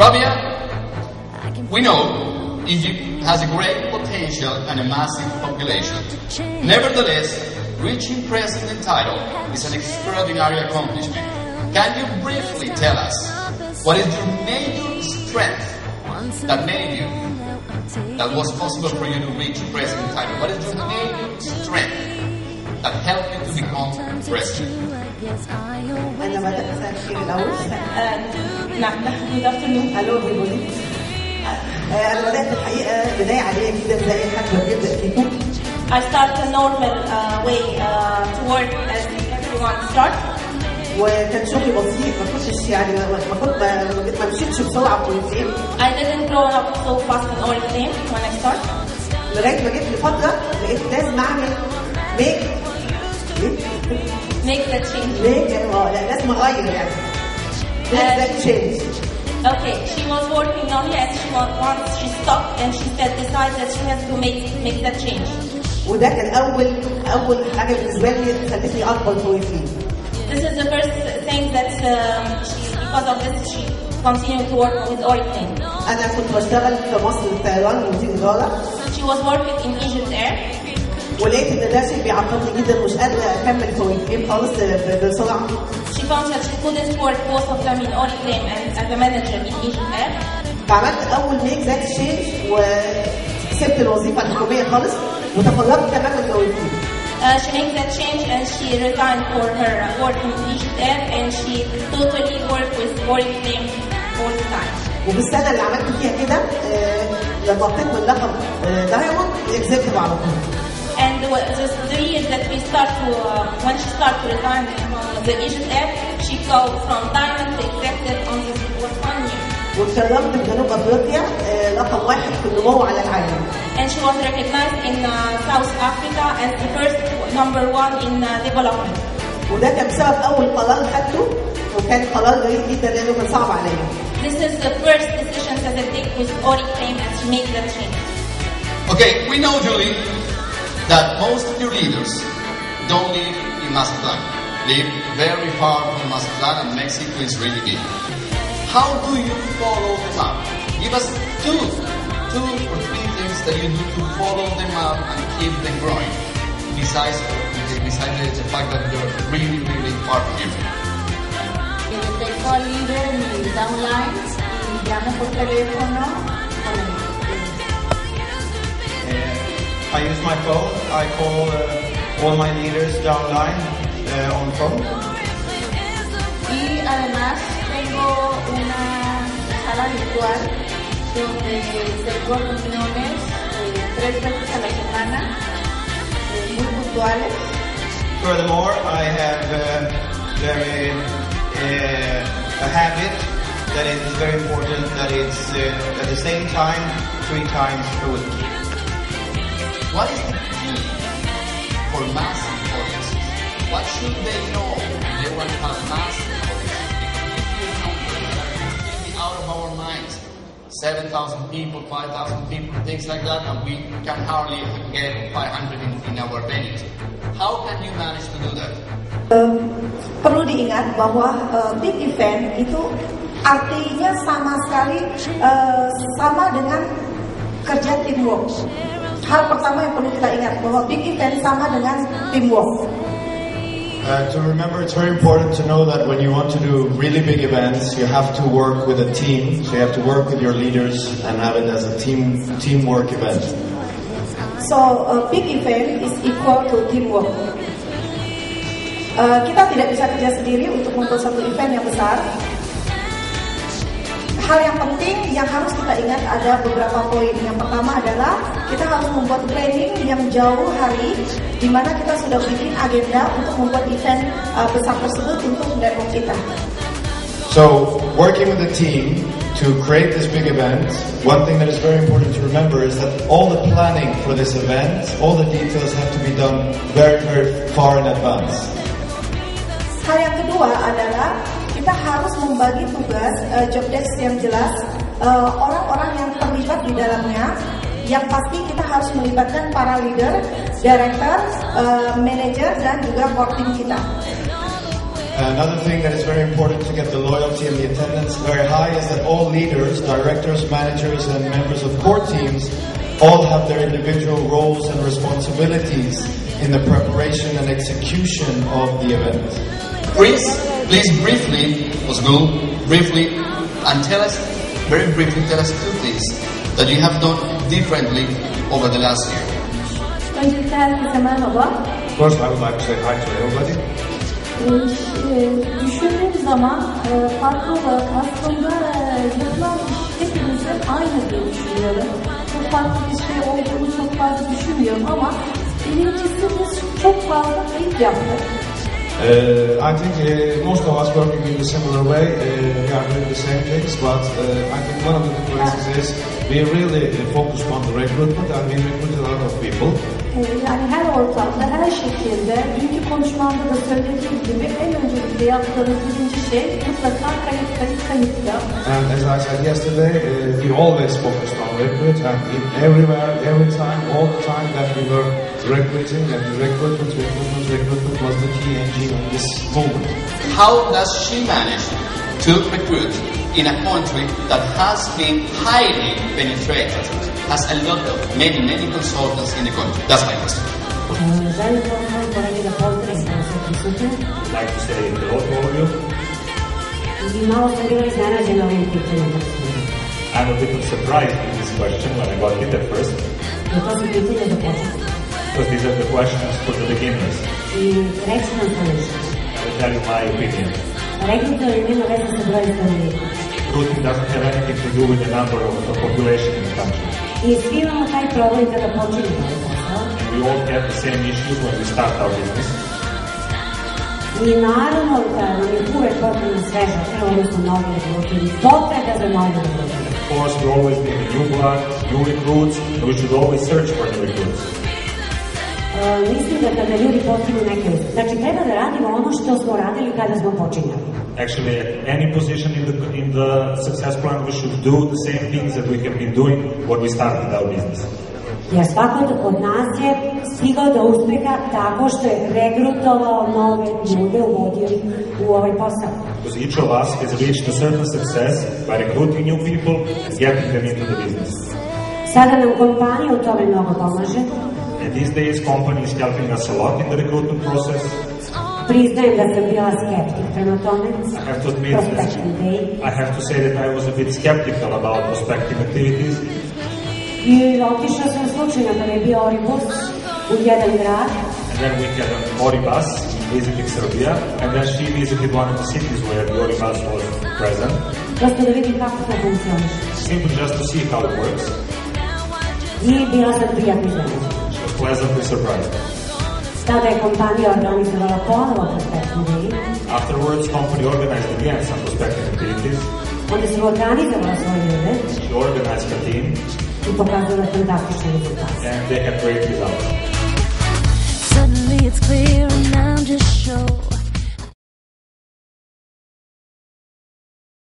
Ethiopia, we know Egypt has a great potential and a massive population. Nevertheless, reaching president title is an extraordinary accomplishment. Can you briefly tell us what is your major strength that made you, that was possible for you to reach president title? What is your major strength that helped you to become president? أنا بدأت أسأل الأول. Good afternoon. Hello everybody. أنا بدأت الحقيقة بداية عادية جدا زي أي حد بيبدأ فيكم. I start a normal way to work as everyone starts. وكان شغلي بسيط، ما كنتش يعني ما مشيتش بسرعة في Oriflame. I didn't grow up so fast in Oriflame when I start. لغاية ما جيت لفترة لقيت لازم أعمل make that change. لا لازم أغير يعني. That change. Okay, she was working on it. Once she stopped and she decided that she has to make that change. وده كان أول حاجة بالنسبة لي خلتني أقبل في Oriflame. This is the first thing that because of this she continued to work with Oriflame. أنا كنت بشتغل في مصر الطيران مدير إدارة. She was working in Egypt Air. ولقيت إن ده شيء بيعطلني جدا ومش قادرة أكمل في Oriflame خالص بسرعة. She found that she couldn't work both of them in Oriflame and as a manager in Egypt Air. فعملت أول make that change وسبت الوظيفة الحكومية خالص وتفرغت تماما لأوريفليم. She made that change and she resigned for her work in Egypt Air and she totally worked with Oriflame all the time. وبالسنة اللي عملت فيها كده لما طلعت من لقب دايموند executive على طول. And the years that we start to, when she started to resign from the Egypt Air, she go from diamond to executive on this was 1 year. واتكرمت في جنوب افريقيا رقم 1 في النمو على العالم. And she was recognized in South Africa as the first number 1 in development. وده كان بسبب أول قرار خدته وكان قرار جيد جدا لأنه كان صعب عليا. This is the first decision that I take with Oriflame and she made that change. Okay, we know, Julie, that most of your leaders don't live in Mazatlan. Live very far from Mazatlan, and Mexico is really big. How do you follow them up? Give us two or three things that you do to follow them up and keep them growing. Besides the fact that they're really, really far from you. Tengo al líder en mi downline y llamo por teléfono. I use my phone. I call all my leaders downline on phone. Y además tengo una sala virtual donde tengo reuniones 3 veces a la semana, muy puntuales. Furthermore, I have a habit that is very important. That it's at the same time 3 times a week. What is the key for massive audiences? What should they know if they want to have massive audiences? Because if you out of our minds, 7,000 people, 5,000 people, things like that, and we can hardly get 500 in our venues. How can you manage to do that? Perlu diingat bahwa big event itu artinya sama sekali sama dengan kerja teamwork. Hal pertama yang perlu kita ingat bahwa big event sama dengan teamwork. To remember, it's very important to know that when you want to do really big events, you have to work with a team. So you have to work with your leaders and have it as a teamwork event. So a big event is equal to teamwork. Kita tidak bisa kerja sendiri untuk membuat satu event yang besar. Hal yang penting yang harus kita ingat ada beberapa poin. Yang pertama adalah kita harus membuat planning yang jauh hari, di mana kita sudah bikin agenda untuk membuat event besar tersebut untuk network kita. So, working with a team to create this big event, one thing that is very important to remember is that all the planning for this event, all the details have to be done very, very far in advance. Hal yang kedua adalah kita harus membagi tugas job desk yang jelas, orang-orang yang terlibat di dalamnya. Yang pasti kita harus melibatkan para leader, director, manager, dan juga core team kita. Another thing that is very important to get the loyalty and the attendance very high is that all leaders, directors, managers, and members of core teams all have their individual roles and responsibilities in the preparation and execution of the event. Chris, please briefly, and tell us, very briefly, tell us 2 things that you have done differently over the last year. Öncelikle herkese merhaba. First, I would like to say hi to everybody. Düşündüğüm zaman farklı olarak aslında yapılan iş hepimizin aynı diye düşünüyorum. Çok farklı bir şey olduğunu çok fazla düşünmüyorum ama birincisi biz çok fazla ilk yaptık. I think most of us working in a similar way, we are doing the same things, but I think one of the differences is we really focused on the recruitment and we recruited a lot of people. Yani her ortamda, her şekilde, dünkü konuşmamda da söylediğim gibi en öncelikle yaptığımız birinci şey mutlaka kayıt yap. And as I said yesterday, we always focused on recruit and everywhere, every time, all the time that we were recruiting, and recruitment was the key engine in this movement. How does she manage to recruit in a country that has been highly penetrated, has a lot of many consultants in the country? That's my question. I'd like to say hello to all of you. I'm a bit surprised with this question when I got it at first. Because these are the questions for the beginners. I will tell you my opinion. Recruiting doesn't have anything to do with the number of the population in the country. And we all have the same issues when we start our business. Of course, we always need new blood, new recruits, and we should always search for new recruits. Mislim da kada ljudi postignu neke uspjehe, znači treba da radimo ono što smo radili kada smo počinjali. Actually, at any position in the success plan, we should do the same things that we have been doing when we started our business. Jer svako od nas je stigao do uspjeha tako što je regrutovao nove ljude, uvodio ih u ovaj posao. Because each of us has reached a certain success by recruiting new people and getting them into the business. Sada nam kompanija u tome mnogo pomaže. And these days, company is helping us a lot in the recruitment process. Priznajem da sam bila skeptik prema tome. I have to say that I was a bit skeptical about prospecting activities. I otišla sam slučajno da je bio Oribus u jedan grad. And then we had an Oribus visiting Serbia, and then she visited one of the cities where the Oribus was present. Prosto da vidim kako to funkcioniše. Simply just to see how it works. I bila sam prijatno iznenađena. She was pleasantly surprised. Tada je kompanija organizovala ponovo prospecting day. Afterwards, company organized again some prospecting activities. Onda sam organizovala svoje ljude. She organized a team. I pokazala fantastične rezultate. And they had great results. Suddenly it's clear and now